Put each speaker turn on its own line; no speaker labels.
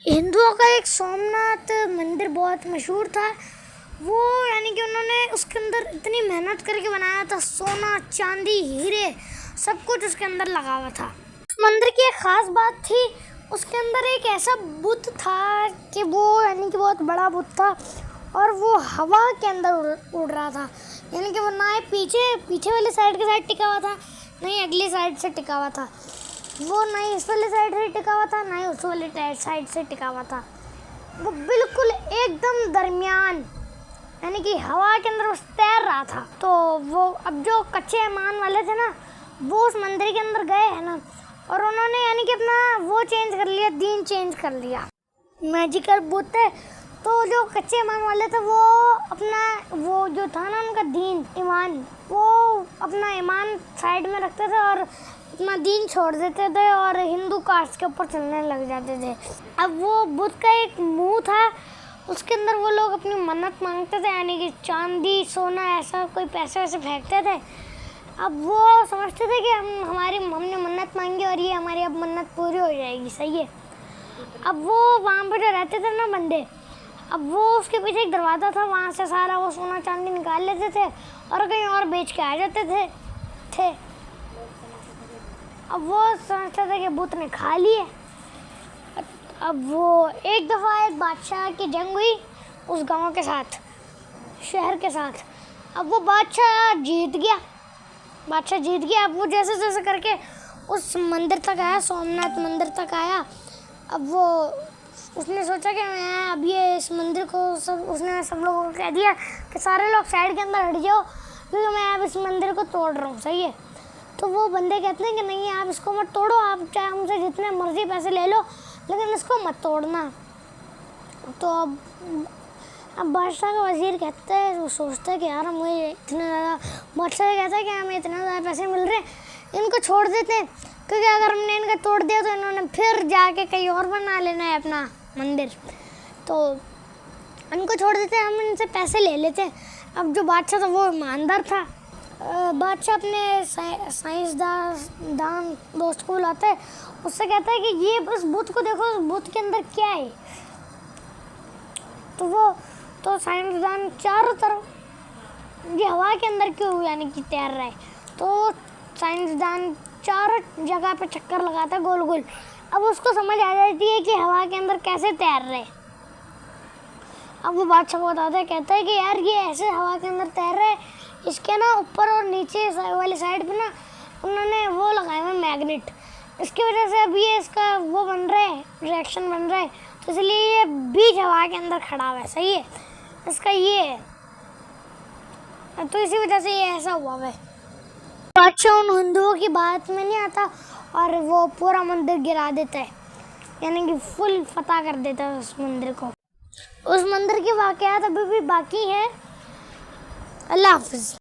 हिंदुओं का एक सोमनाथ मंदिर बहुत मशहूर था। वो यानी कि उन्होंने उसके अंदर इतनी मेहनत करके बनाया था, सोना चांदी हीरे सब कुछ उसके अंदर लगा हुआ था। उस मंदिर की एक ख़ास बात थी, उसके अंदर एक ऐसा बुत था कि वो यानी कि बहुत बड़ा बुत था और वो हवा के अंदर उड़ रहा था। यानी कि वो ना पीछे वाली साइड के साइड टिका हुआ था, ना ही अगली साइड से टिका हुआ था। वो ना ही इस वाली साइड से टिका हुआ था, ना ही उस वाली साइड से टिका हुआ था। वो बिल्कुल एकदम दरमियान यानी कि हवा के अंदर उस तैर रहा था। तो वो अब जो कच्चे ईमान वाले थे ना, वो उस मंदिर के अंदर गए हैं ना, और उन्होंने यानी कि अपना वो चेंज कर लिया, दीन चेंज कर लिया। मैजिकल बुत है, तो जो कच्चे ईमान वाले थे वो अपना वो जो था ना उनका दीन ईमान, वो अपना ईमान साइड में रखते थे और अपना दीन छोड़ देते थे और हिंदू कास्ट के ऊपर चलने लग जाते थे। अब वो बुत का एक मुंह था, उसके अंदर वो लोग अपनी मन्नत मांगते थे, यानी कि चांदी सोना ऐसा कोई पैसे वैसे फेंकते थे। अब वो समझते थे कि हमने मन्नत मांगी और ये हमारी अब मन्नत पूरी हो जाएगी, सही है। अब वो वहाँ पर जो रहते थे ना बंदे, अब वो उसके पीछे एक दरवाज़ा था, वहाँ से सारा वो सोना चांदी निकाल लेते थे और कहीं और बेच के आ जाते थे। अब वो समझते थे कि बुत ने खा लिए। अब वो एक दफ़ा एक बादशाह की जंग हुई उस गांव के साथ, शहर के साथ। अब वो बादशाह जीत गया। अब वो जैसे जैसे करके उस मंदिर तक आया, सोमनाथ मंदिर तक आया। अब वो उसने सोचा कि मैं अब ये इस मंदिर को उसने सब लोगों को कह दिया कि सारे लोग साइड के अंदर हट जाओ, क्योंकि मैं अब इस मंदिर को तोड़ रहा हूँ, सही है। तो वो बंदे कहते हैं कि नहीं, आप इसको मत तोड़ो, आप चाहे हमसे जितने मर्जी पैसे ले लो, लेकिन इसको मत तोड़ना। तो अब बादशाह का वज़ीर कहता है, वो सोचता है कि यार मुझे इतने ज़्यादा, बादशाह कहता है कि हमें इतने ज़्यादा पैसे मिल रहे हैं, इनको छोड़ देते हैं, क्योंकि अगर हमने इनका तोड़ दिया तो इन्होंने फिर जाके कहीं और बना लेना है अपना मंदिर, तो इनको छोड़ देते हैं, हम इनसे पैसे ले लेते हैं। अब जो बादशाह था वो ईमानदार था। बादशाह अपने साइंसदान दोस्त को बुलाता है, उससे कहता है कि ये बस बुत को देखो, उस बुत के अंदर क्या है। तो साइंसदान चारों तरफ ये हवा के अंदर क्यों यानी कि तैर रहा है, तो साइंसदान चारों जगह पे चक्कर लगाता है गोल गोल। अब उसको समझ आ जाती है कि हवा के अंदर कैसे तैर रहे। अब वो बादशाह को बताता है, कहता है कि यार ये ऐसे हवा के अंदर तैर रहे, इसके ना ऊपर और नीचे वाली साइड पे ना उन्होंने वो लगाए हुए मैग्नेट, इसकी वजह से अब ये इसका वो बन रहा है, रिएक्शन बन रहा है, तो इसलिए ये बीच हवा के अंदर खड़ा हुआ है, सही है, इसका ये है, तो इसी वजह से ये ऐसा हुआ है। बादशाह उन हिंदुओं की बात में नहीं आता और वो पूरा मंदिर गिरा देता है, यानी कि फुल फतह कर देता है उस मंदिर को। उस मंदिर के वाक़यात अभी भी बाकी हैं। अल्लाह हाफ़िज़।